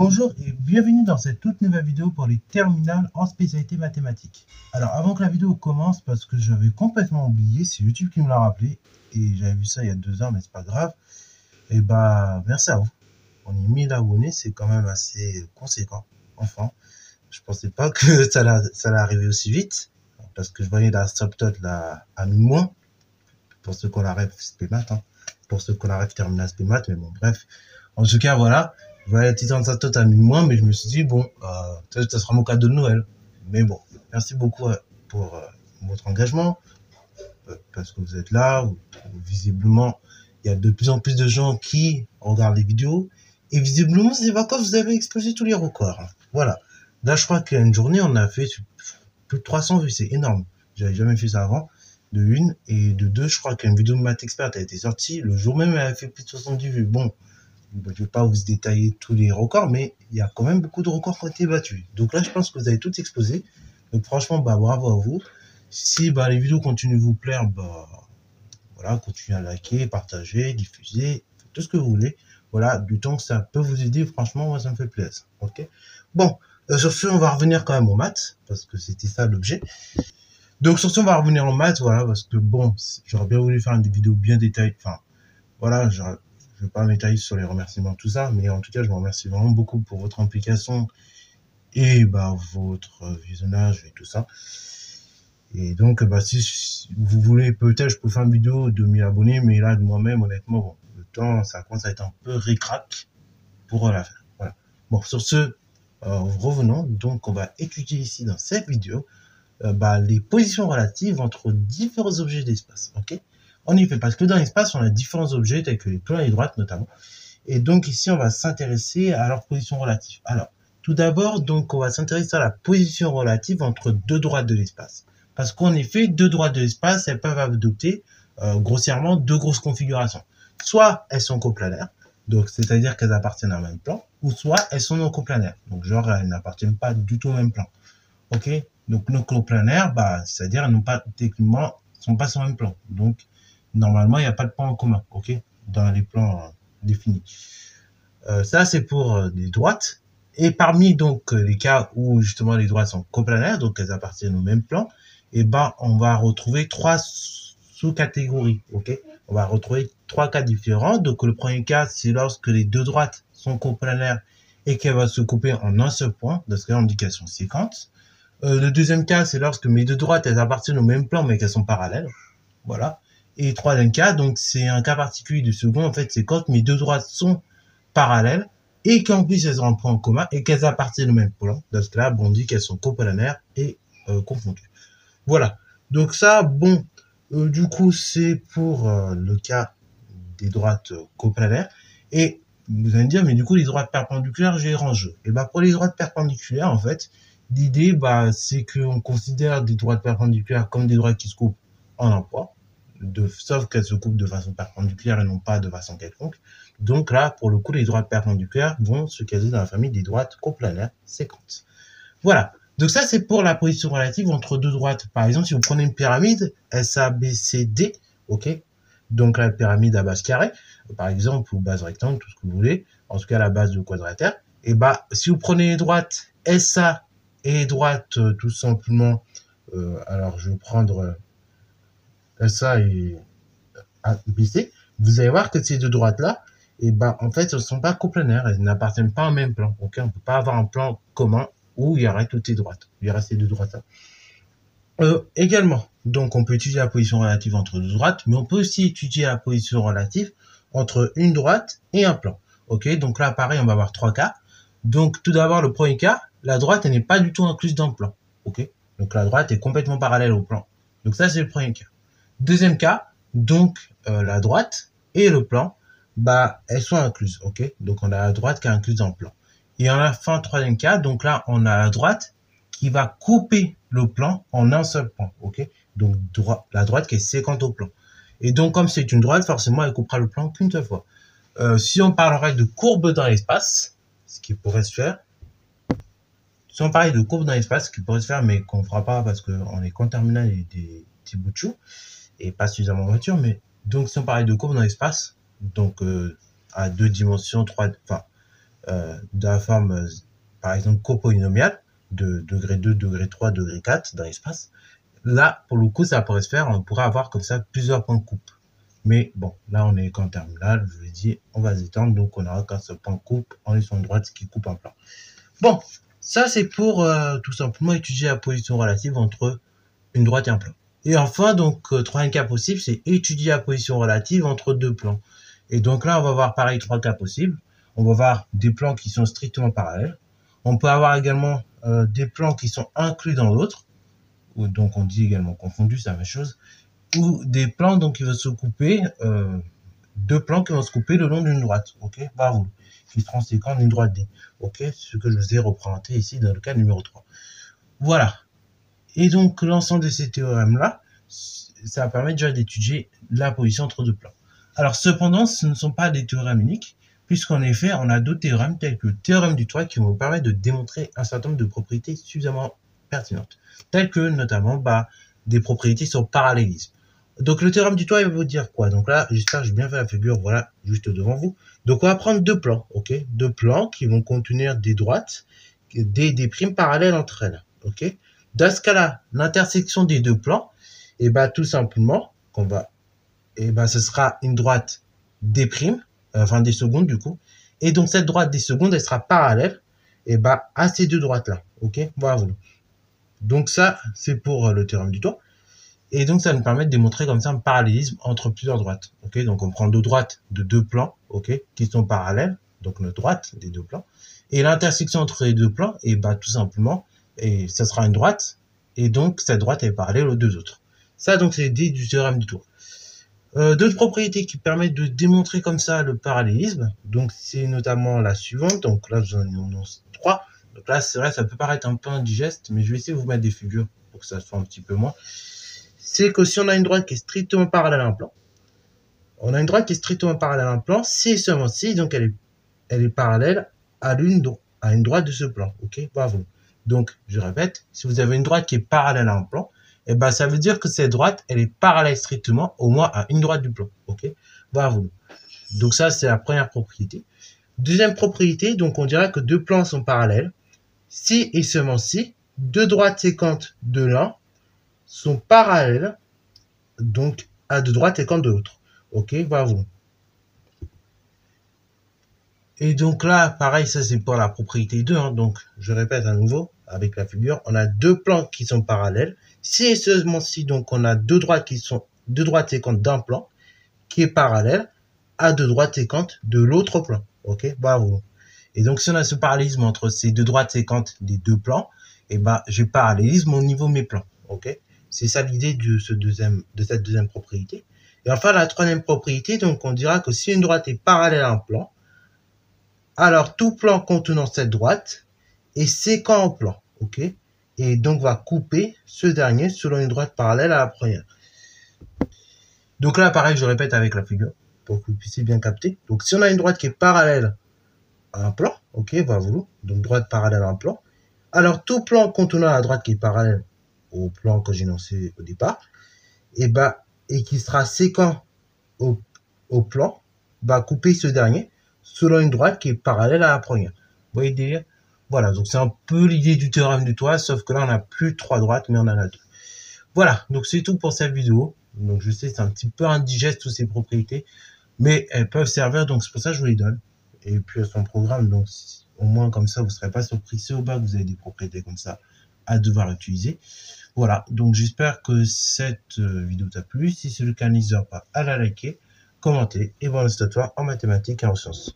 Bonjour et bienvenue dans cette toute nouvelle vidéo pour les terminales en spécialité mathématiques. Alors avant que la vidéo commence, parce que j'avais complètement oublié, c'est YouTube qui me l'a rappelé, et j'avais vu ça il y a 2 ans, mais c'est pas grave, et bah merci à vous. On est 1000 abonnés, c'est quand même assez conséquent. Enfin, je pensais pas que ça allait arriver aussi vite, parce que je voyais la subtot là à 1000 moins, pour ceux qu'on arrête spémat, hein, pour ceux qu'on arrête terminal spémat, mais bon bref. En tout cas voilà. Je voyais la Titan Satot à 1000 moins, mais je me suis dit, bon, ça sera mon cadeau de Noël. Mais bon, merci beaucoup pour votre engagement, parce que vous êtes là, visiblement, il y a de plus en plus de gens qui regardent les vidéos, et visiblement, ces vacances, vous avez explosé tous les records. Voilà. Là, je crois qu'une journée, on a fait plus de 300 vues, c'est énorme. J'avais jamais fait ça avant, de une, et de deux, je crois qu'une vidéo de Math Expert a été sortie, le jour même, elle a fait plus de 70 vues. Bon. Je ne vais pas vous détailler tous les records, mais il y a quand même beaucoup de records qui ont été battus. Donc là, je pense que vous avez tout explosé. Donc franchement, bravo à vous. Si les vidéos continuent de vous plaire, voilà, continuez à liker, partager, diffuser, tout ce que vous voulez. Voilà, du temps que ça peut vous aider, franchement, moi, ça me fait plaisir. Ok. Bon, sur ce, on va revenir quand même aux maths, parce que c'était ça l'objet. Donc sur ce, on va revenir aux maths, voilà, parce que bon, j'aurais bien voulu faire une vidéo bien détaillée. Enfin, voilà, je ne vais pas m'étaler sur les remerciements, tout ça, mais en tout cas, je vous remercie vraiment beaucoup pour votre implication et votre visionnage et tout ça. Et donc, si vous voulez, peut-être, je peux faire une vidéo de 1000 abonnés, mais là, de moi-même, honnêtement, bon, le temps, ça commence à être un peu ric-rac pour la faire. Voilà. Bon, sur ce, revenons. Donc, on va étudier ici, dans cette vidéo, les positions relatives entre différents objets d'espace. Ok. En effet, parce que dans l'espace, on a différents objets, tels que les plans et les droites notamment. Et donc ici, on va s'intéresser à leur position relative. Alors, tout d'abord, donc, on va s'intéresser à la position relative entre deux droites de l'espace. Parce qu'en effet, deux droites de l'espace, elles peuvent adopter grossièrement deux grosses configurations. Soit elles sont coplanaires, donc c'est-à-dire qu'elles appartiennent à un même plan, ou soit elles sont non coplanaires. Donc genre, elles n'appartiennent pas du tout au même plan. Ok. Donc non coplanaires, c'est-à-dire elles n'ont pas techniquement, sont pas sur le même plan. Donc normalement, il n'y a pas de point en commun, ok, dans les plans définis. Ça, c'est pour les droites. Et parmi donc les cas où justement les droites sont coplanaires, donc elles appartiennent au même plan, et on va retrouver trois sous-catégories, ok. On va retrouver trois cas différents. Donc le premier cas, c'est lorsque les deux droites sont coplanaires et qu'elles vont se couper en un seul point. Dans ce cas, on dit qu'elles sont séquentes. Le deuxième cas, c'est lorsque mes deux droites, elles appartiennent au même plan, mais qu'elles sont parallèles. Voilà. Et le troisième cas, donc c'est un cas particulier du second, en fait, c'est quand mes deux droites sont parallèles et qu'en plus elles ont un point en commun et qu'elles appartiennent au même plan. Dans ce cas-là, on dit qu'elles sont coplanaires et confondues. Voilà. Donc ça, du coup, c'est pour le cas des droites coplanaires. Et vous allez me dire, mais du coup, les droites perpendiculaires, j'ai rangé. Et pour les droites perpendiculaires, en fait, l'idée, c'est qu'on considère des droites perpendiculaires comme des droites qui se coupent en un point, sauf qu'elles se coupent de façon perpendiculaire et non pas de façon quelconque. Donc là, pour le coup, les droites perpendiculaires vont se caser dans la famille des droites coplanaires séquentes. Voilà. Donc ça, c'est pour la position relative entre deux droites. Par exemple, si vous prenez une pyramide SABCD, ok, donc la pyramide à base carrée, par exemple, ou base rectangle, tout ce que vous voulez, en tout cas la base de quadratère, et si vous prenez les droites SA et les droites tout simplement, alors je vais prendre SA et ABC, vous allez voir que ces deux droites-là, en fait, elles ne sont pas coplanaires, elles n'appartiennent pas au même plan. Ok, on ne peut pas avoir un plan commun où il y aurait toutes ces droites, il y aurait ces deux droites-là. Également, donc on peut étudier la position relative entre deux droites, mais on peut aussi étudier la position relative entre une droite et un plan. Ok, donc là, pareil, on va avoir trois cas. Donc tout d'abord, le premier cas, la droite, elle n'est pas du tout incluse dans le plan. Ok, donc la droite est complètement parallèle au plan. Donc ça, c'est le premier cas. Deuxième cas, donc la droite et le plan, elles sont incluses. Ok, donc on a la droite qui est incluse dans le plan. Et en la fin, troisième cas, donc là, on a la droite qui va couper le plan en un seul point. Ok, donc la droite qui est séquente au plan. Et donc, comme c'est une droite, forcément, elle coupera le plan qu'une seule fois. Si on parlerait de courbe dans l'espace, ce qui pourrait se faire, si on parlait de courbe dans l'espace, ce qui pourrait se faire, mais qu'on ne fera pas parce qu'on est qu'en terminale et des petits bouts de chou, et pas suffisamment en voiture, mais donc si on parlait de courbe dans l'espace, donc à deux dimensions, de la forme, par exemple, copolynomiale, de degré 2, degré 3, degré 4 dans l'espace, là, pour le coup, ça pourrait se faire, on pourrait avoir comme ça plusieurs points de coupe. Mais bon, là, on est qu'en terminale, je vous l'ai dit, on va s'étendre, donc on aura qu'un seul point de coupe en ligne droite qui coupe un plan. Bon, ça c'est pour tout simplement étudier la position relative entre une droite et un plan. Et enfin, donc, troisième cas possible, c'est étudier la position relative entre deux plans. Et donc là, on va voir pareil trois cas possibles. On va voir des plans qui sont strictement parallèles. On peut avoir également des plans qui sont inclus dans l'autre, ou donc on dit également confondus, c'est la même chose, ou des plans donc qui vont se couper, deux plans qui vont se couper le long d'une droite, ok, bravo, qui seront séquents d'une droite D, ok, ce que je vous ai représenté ici dans le cas numéro 3. Voilà. Et donc, l'ensemble de ces théorèmes-là, ça permet déjà d'étudier la position entre deux plans. Alors, cependant, ce ne sont pas des théorèmes uniques, puisqu'en effet, on a d'autres théorèmes, tels que le théorème du toit, qui vont vous permettre de démontrer un certain nombre de propriétés suffisamment pertinentes, telles que, notamment, des propriétés sur le parallélisme. Donc, le théorème du toit, il va vous dire quoi? Donc là, j'espère que j'ai bien fait la figure, voilà, juste devant vous. Donc, on va prendre deux plans, ok? Deux plans qui vont contenir des droites, des primes parallèles entre elles, ok? Dans ce cas-là, l'intersection des deux plans, et tout simplement, ce sera une droite des primes, enfin des secondes du coup, et donc cette droite des secondes, elle sera parallèle, à ces deux droites-là, ok, voilà. Donc ça, c'est pour le théorème du toit, et donc ça nous permet de démontrer comme ça un parallélisme entre plusieurs droites, ok, donc on prend deux droites de deux plans, ok, qui sont parallèles, donc notre droite des deux plans, et l'intersection entre les deux plans, tout simplement, et ça sera une droite, et donc cette droite est parallèle aux deux autres. Ça, donc, c'est l'idée du théorème du tour. D'autres propriétés qui permettent de démontrer comme ça le parallélisme, donc c'est notamment la suivante, donc là, j'en annonce 3. Donc là, c'est vrai, ça peut paraître un peu indigeste, mais je vais essayer de vous mettre des figures pour que ça soit un petit peu moins. C'est que si on a une droite qui est strictement parallèle à un plan, si et seulement si, donc elle est parallèle à une droite de ce plan, ok, bravo. Donc, je répète, si vous avez une droite qui est parallèle à un plan, ça veut dire que cette droite, elle est parallèle strictement au moins à une droite du plan, ok, bravo. Donc ça, c'est la première propriété. Deuxième propriété, donc on dirait que deux plans sont parallèles, si et seulement si deux droites séquentes de l'un sont parallèles, donc à deux droites séquentes de l'autre, ok, bravo. Et donc là, pareil, ça c'est pour la propriété 2, hein, donc je répète à nouveau, avec la figure, on a deux plans qui sont parallèles, si et seulement si, donc on a deux droites séquentes d'un plan, qui est parallèle à deux droites séquentes de l'autre plan, ok, bravo. Et donc si on a ce parallélisme entre ces deux droites séquentes des deux plans, j'ai parallélisme au niveau de mes plans, ok. C'est ça l'idée de cette deuxième propriété. Et enfin, la troisième propriété, donc on dira que si une droite est parallèle à un plan, alors tout plan contenant cette droite est séquent au plan, ok, et donc va couper ce dernier selon une droite parallèle à la première. Donc là, pareil, je répète avec la figure pour que vous puissiez bien capter. Donc si on a une droite qui est parallèle à un plan, ok, voilà, donc droite parallèle à un plan, alors tout plan contenant la droite qui est parallèle au plan que j'ai énoncé au départ, et qui sera séquent au plan, va couper ce dernier selon une droite qui est parallèle à la première. Vous voyez le délire? Voilà, donc c'est un peu l'idée du théorème du toit, sauf que là on n'a plus trois droites, mais on en a deux. Voilà, donc c'est tout pour cette vidéo. Donc je sais, c'est un petit peu indigeste toutes ces propriétés, mais elles peuvent servir, donc c'est pour ça que je vous les donne. Et puis elles sont en programme, donc au moins comme ça vous ne serez pas surpris si au bas vous avez des propriétés comme ça à devoir utiliser. Voilà, donc j'espère que cette vidéo t'a plu. Si c'est le cas, n'hésite pas à la liker, commenter et voir le tutoriel en mathématiques et en sciences.